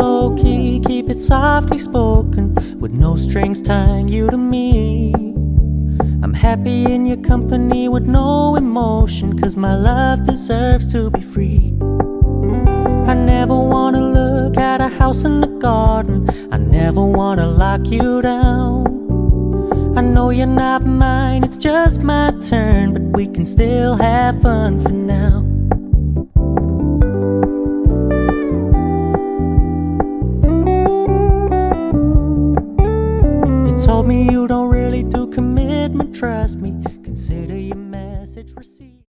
low key, keep it softly spoken, with no strings tying you to me. I'm happy in your company with no emotion, 'cause my love deserves to be free. I never wanna look at a house in the garden, I never wanna lock you down. I know you're not mine, it's just my turn, but we can still have fun for now. You told me you don't really do commitment, trust me, consider your message received.